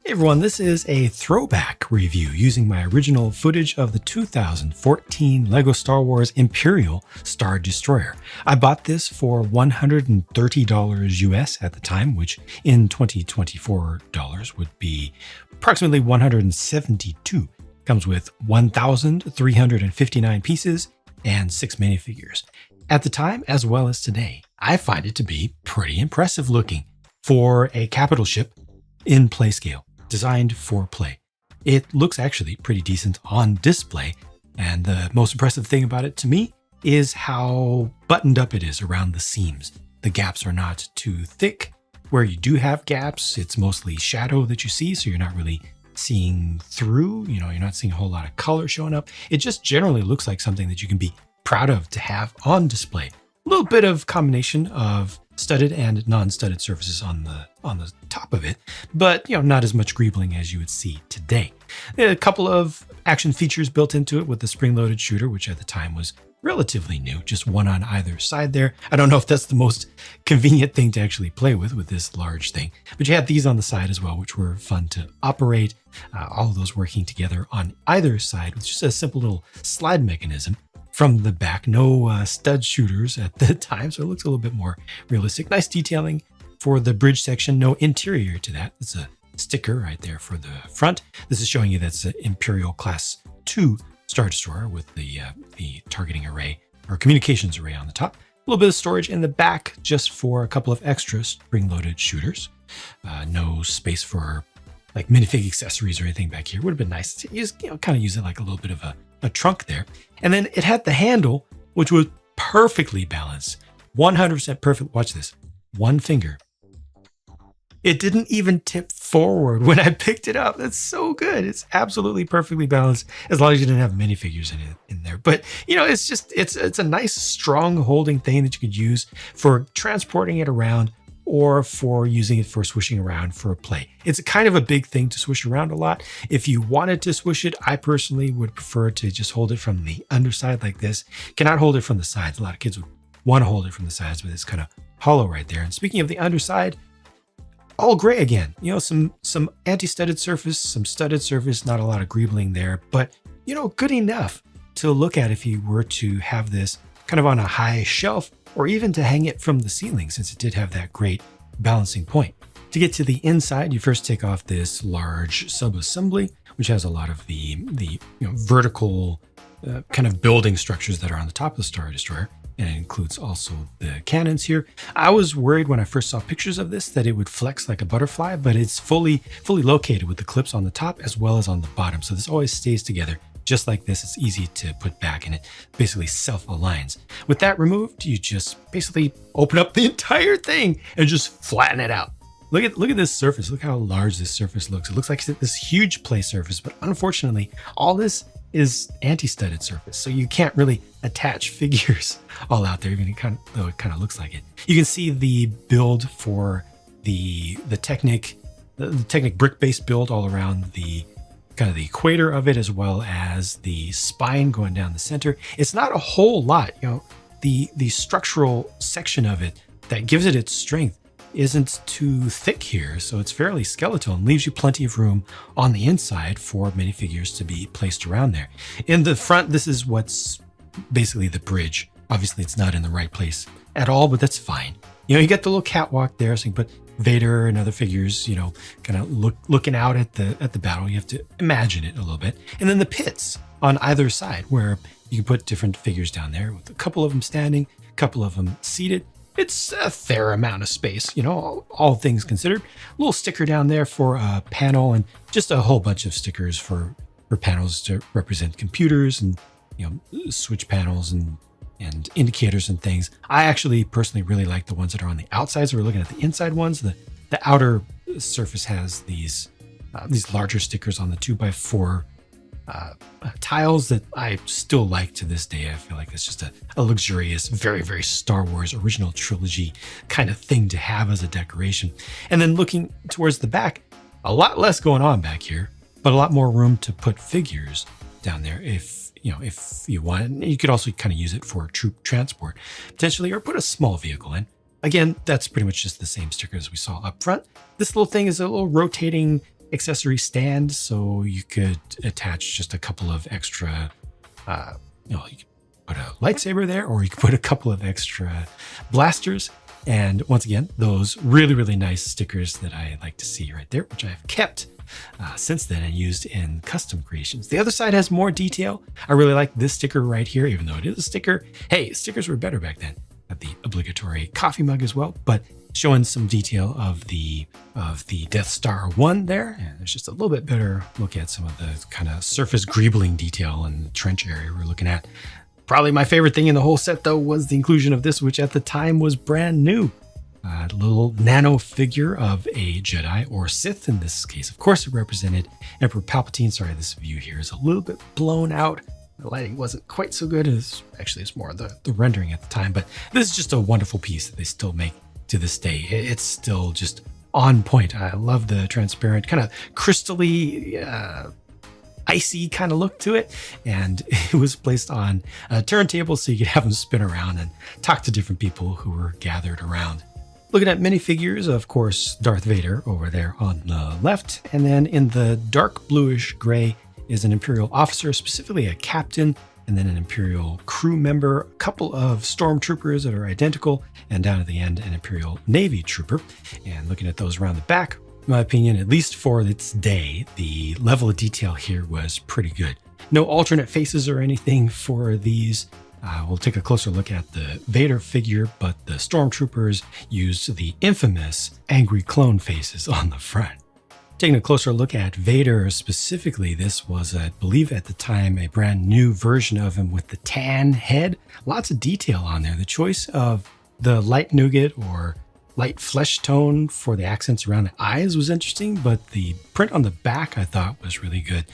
Hey everyone, this is a throwback review using my original footage of the 2014 LEGO Star Wars Imperial Star Destroyer. I bought this for $130 US at the time, which in 2024 dollars would be approximately $172. Comes with 1,359 pieces and 6 minifigures. At the time, as well as today, I find it to be pretty impressive looking for a capital ship in play scale. Designed for play. It looks actually pretty decent on display, and the most impressive thing about it to me is how buttoned up it is around the seams. The gaps are not too thick. Where you do have gaps, it's mostly shadow that you see, so you're not really seeing through, you're not seeing a whole lot of color showing up. It just generally looks like something that you can be proud of to have on display. A little bit of combination of studded and non-studded surfaces on the top of it, but not as much greebling as you would see today. A couple of action features built into it with the spring-loaded shooter, which at the time was relatively new, just one on either side there. I don't know if that's the most convenient thing to actually play with this large thing, but you had these on the side as well, which were fun to operate. All of those working together on either side with just a simple little slide mechanism. From the back, no stud shooters at the time, so it looks a little bit more realistic. Nice detailing for the bridge section, no interior to that. It's a sticker right there for the front. This is showing you that's an Imperial Class 2 Star Destroyer with the targeting array or communications array on the top. A little bit of storage in the back just for a couple of extra spring-loaded shooters. No space for like minifig accessories or anything back here. Would have been nice to use, kind of use it like a little bit of a trunk there. And then it had the handle, which was perfectly balanced, 100% perfect. Watch this, one finger. It didn't even tip forward when I picked it up. That's so good. It's absolutely perfectly balanced as long as you didn't have minifigures in there. But it's a nice, strong holding thing that you could use for transporting it around or for using it for swishing around for play. It's kind of a big thing to swish around a lot. If you wanted to swish it, I personally would prefer to just hold it from the underside like this. Cannot hold it from the sides. A lot of kids would want to hold it from the sides, but it's kind of hollow right there. And speaking of the underside, all gray again. Some anti-studded surface, some studded surface, not a lot of greebling there, but good enough to look at if you were to have this kind of on a high shelf, or even to hang it from the ceiling, since it did have that great balancing point. To get to the inside, you first take off this large sub-assembly, which has a lot of the vertical kind of building structures that are on the top of the Star Destroyer, and it includes also the cannons here. I was worried when I first saw pictures of this that it would flex like a butterfly, but it's fully located with the clips on the top as well as on the bottom, so this always stays together. Just like this, it's easy to put back and it basically self-aligns. With that removed, you just basically open up the entire thing and just flatten it out. Look at this surface. Look how large this surface looks. It looks like this huge play surface, but unfortunately, all this is anti-studded surface. So you can't really attach figures all out there, even though it kind of looks like it. You can see the build for the Technic brick-based build all around the kind of the equator of it, as well as the spine going down the center. It's not a whole lot, the structural section of it that gives it its strength isn't too thick here, so it's fairly skeletal and leaves you plenty of room on the inside for minifigures to be placed around there. In the front, this is what's basically the bridge. Obviously, it's not in the right place at all, but that's fine. You get the little catwalk there, so you can put Vader and other figures, kind of looking out at the battle. You have to imagine it a little bit. And then the pits on either side where you can put different figures down there with a couple of them standing, a couple of them seated. It's a fair amount of space, all things considered. A little sticker down there for a panel and just a whole bunch of stickers for panels to represent computers and, switch panels and indicators and things. I actually personally really like the ones that are on the outside. So we're looking at the inside ones. The outer surface has these larger stickers on the 2x4 tiles that I still like to this day. I feel like it's just a luxurious, very, very Star Wars original trilogy kind of thing to have as a decoration. And then looking towards the back, a lot less going on back here, but a lot more room to put figures down there if you want. You could also kind of use it for troop transport potentially, or put a small vehicle in. Again, that's pretty much just the same sticker as we saw up front. This little thing is a little rotating accessory stand, so you could attach just a couple of extra, you could put a lightsaber there, or you could put a couple of extra blasters. And once again, those really, really nice stickers that I like to see right there, which I've kept since then and used in custom creations. The other side has more detail. I really like this sticker right here, even though it is a sticker. Hey, stickers were better back then. Got the obligatory coffee mug as well, but showing some detail of the Death Star 1 there. And there's just a little bit better look at some of the kind of surface greebling detail in the trench area we're looking at. Probably my favorite thing in the whole set, though, was the inclusion of this, which at the time was brand new. A little nano figure of a Jedi or Sith. In this case, of course, it represented Emperor Palpatine. Sorry, this view here is a little bit blown out. The lighting wasn't quite so good. It's more the rendering at the time, but this is just a wonderful piece that they still make to this day. It's still just on point. I love the transparent, kind of crystally, icy kind of look to it. And it was placed on a turntable so you could have them spin around and talk to different people who were gathered around. Looking at minifigures, of course, Darth Vader over there on the left. And then in the dark bluish gray is an Imperial officer, specifically a captain, and then an Imperial crew member, a couple of stormtroopers that are identical, and down at the end, an Imperial Navy trooper. And looking at those around the back, in my opinion, at least for its day, the level of detail here was pretty good. No alternate faces or anything for these. We'll take a closer look at the Vader figure, but the stormtroopers used the infamous angry clone faces on the front. Taking a closer look at Vader specifically, this was, I believe at the time, a brand new version of him with the tan head. Lots of detail on there. The choice of the light nougat or light flesh tone for the accents around the eyes was interesting, but the print on the back I thought was really good,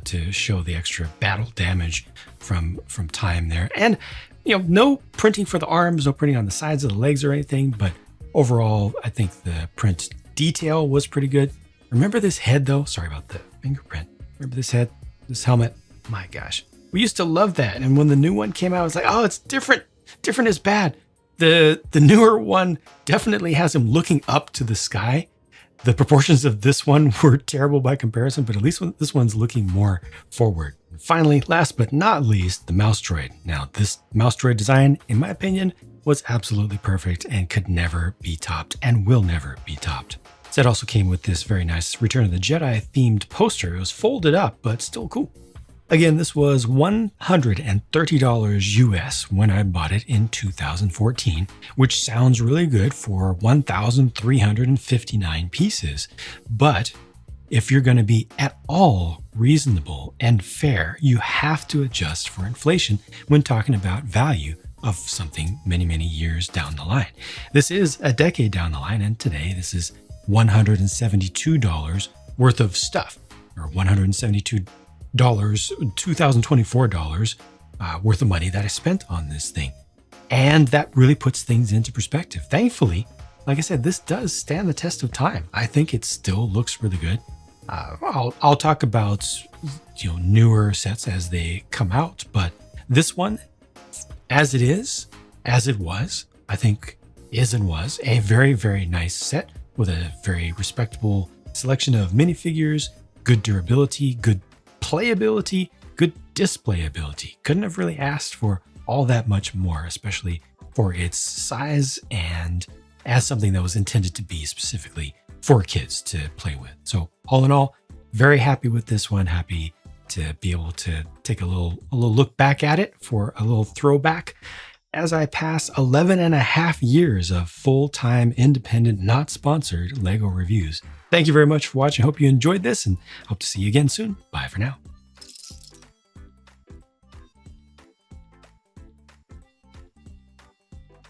to show the extra battle damage from time there. And, no printing for the arms, no printing on the sides of the legs or anything, but overall, I think the print detail was pretty good. Remember this head though? Sorry about the fingerprint. Remember this head, this helmet? My gosh. We used to love that. And when the new one came out, I was like, oh, it's different. Different is bad. The newer one definitely has him looking up to the sky. The proportions of this one were terrible by comparison, but at least this one's looking more forward. And finally, last but not least, the mouse droid. Now, this mouse droid design, in my opinion, was absolutely perfect and could never be topped and will never be topped. Set also came with this very nice Return of the Jedi themed poster. It was folded up, but still cool. Again, this was $130 US when I bought it in 2014, which sounds really good for 1,359 pieces. But if you're going to be at all reasonable and fair, you have to adjust for inflation when talking about value of something many, many years down the line. This is a decade down the line, and today this is $172 worth of stuff, or $172 $2024 worth of money that I spent on this thing. And that really puts things into perspective. Thankfully, like I said, this does stand the test of time. I think it still looks really good. I'll talk about newer sets as they come out, but this one, as it was, I think is and was a very, very nice set with a very respectable selection of minifigures, good durability, good playability, good displayability. Couldn't have really asked for all that much more, especially for its size and as something that was intended to be specifically for kids to play with. So all in all, very happy with this one. Happy to be able to take a little look back at it for a little throwback as I pass 11 and a half years of full-time, independent, not sponsored LEGO reviews. Thank you very much for watching. Hope you enjoyed this and hope to see you again soon. Bye for now.